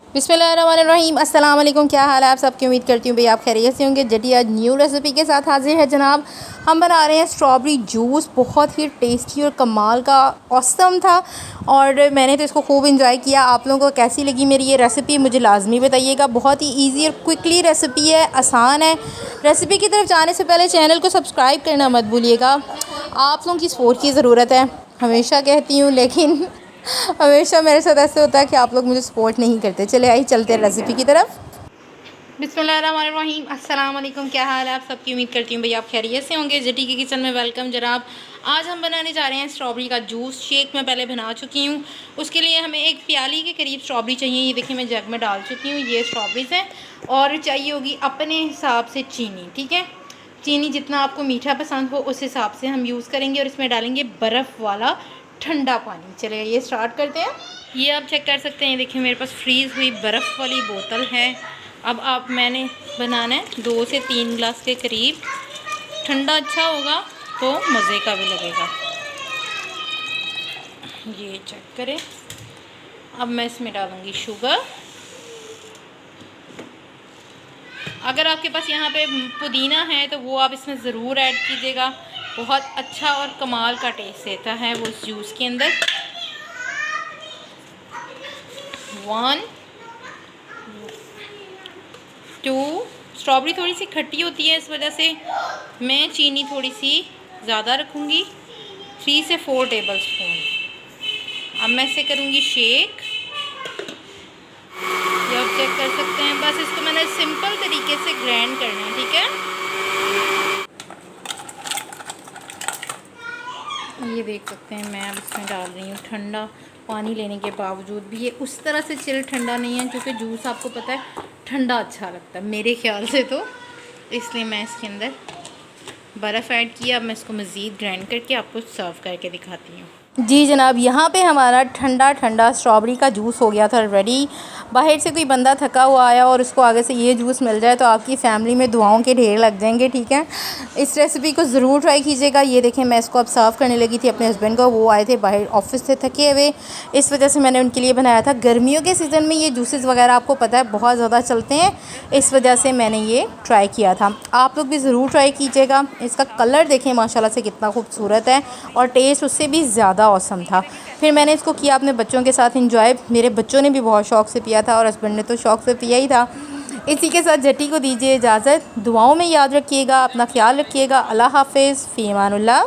बिस्मिल्लाहिर्रहमानिर्रहीम। अस्सलाम वालेकुम। क्या हाल है आप सबकी? उम्मीद करती हूँ भाई आप खैरियत से होंगे। जटी आज न्यू रेसिपी के साथ हाजिर है जनाब। हम बना रहे हैं स्ट्रॉबेरी जूस। बहुत ही टेस्टी और कमाल का ऑसम था और मैंने तो इसको खूब इंजॉय किया। आप लोगों को कैसी लगी मेरी ये रेसिपी मुझे लाजमी बताइएगा। बहुत ही ईजी और क्विकली रेसिपी है, आसान है। रेसिपी की तरफ जाने से पहले चैनल को सब्सक्राइब करना मत भूलिएगा। आप लोगों की सपोर्ट की ज़रूरत है, हमेशा कहती हूँ, लेकिन हमेशा मेरे साथ ऐसे होता है कि आप लोग मुझे सपोर्ट नहीं करते। चले आइए चलते हैं रेसिपी की तरफ। बिस्मिल्लाहिर्रहमानिर्रहीम। अस्सलाम वालेकुम। क्या हाल है आप सबकी? उम्मीद करती हूँ भाई आप खैरियत से होंगे। जटी के किचन में वेलकम जनाब। आज हम बनाने जा रहे हैं स्ट्रॉबेरी का जूस। शेक मैं पहले बना चुकी हूँ। उसके लिए हमें एक प्याली के करीब स्ट्रॉबेरी चाहिए। ये देखिए मैं जग में डाल चुकी हूँ। ये स्ट्रॉबेरीज़ हैं और चाहिए होगी अपने हिसाब से चीनी। ठीक है, चीनी जितना आपको मीठा पसंद हो उस हिसाब से हम यूज़ करेंगे और इसमें डालेंगे बर्फ़ वाला ठंडा पानी। चलिए ये स्टार्ट करते हैं। ये आप चेक कर सकते हैं, देखिए मेरे पास फ्रीज़ हुई बर्फ़ वाली बोतल है। अब मैंने बनाना है 2 से 3 गिलास के करीब। ठंडा अच्छा होगा तो मज़े का भी लगेगा। ये चेक करें। अब मैं इसमें डालूँगी शुगर। अगर आपके पास यहाँ पे पुदीना है तो वो आप इसमें ज़रूर ऐड कीजिएगा। बहुत अच्छा और कमाल का टेस्ट देता है वो इस जूस के अंदर। 1 2 स्ट्रॉबेरी थोड़ी सी खट्टी होती है, इस वजह से मैं चीनी थोड़ी सी ज़्यादा रखूँगी। 3 से 4 टेबल स्पून। अब मैं इसे करूँगी शेक। ये आप चेक कर सकते हैं। बस इसको मैंने सिंपल तरीके से ग्राइंड करना है। ठीक है, ये देख सकते हैं मैं अब इसमें डाल रही हूँ ठंडा पानी। लेने के बावजूद भी ये उस तरह से चिल ठंडा नहीं है, क्योंकि जूस आपको पता है ठंडा अच्छा लगता है मेरे ख्याल से, तो इसलिए मैं इसके अंदर बर्फ़ ऐड किया। अब मैं इसको मज़ीद ग्राइंड करके आपको सर्व करके दिखाती हूँ। जी जनाब, यहाँ पे हमारा ठंडा ठंडा स्ट्रॉबेरी का जूस हो गया था रेडी। बाहर से कोई बंदा थका हुआ आया और उसको आगे से ये जूस मिल जाए तो आपकी फ़ैमिली में दुआओं के ढेर लग जाएंगे। ठीक है, इस रेसिपी को ज़रूर ट्राई कीजिएगा। ये देखें मैं इसको अब सर्व करने लगी थी अपने हस्बैंड को। वो आए थे बाहर ऑफिस से थके हुए, इस वजह से मैंने उनके लिए बनाया था। गर्मियों के सीज़न में ये जूसेस वगैरह आपको पता है बहुत ज़्यादा चलते हैं, इस वजह से मैंने ये ट्राई किया था। आप लोग भी ज़रूर ट्राई कीजिएगा। इसका कलर देखें माशाल्लाह से कितना खूबसूरत है और टेस्ट उससे भी ज़्यादा औसम था। फिर मैंने इसको किया अपने बच्चों के साथ इंजॉय। मेरे बच्चों ने भी बहुत शौक़ से पिया था और हस्बैंड ने तो शौक़ से पिया ही था। इसी के साथ जटी को दीजिए इजाज़त। दुआओं में याद रखिएगा, अपना ख्याल रखिएगा। अल्लाह हाफ़िज़, फ़ी अमानुल्लाह।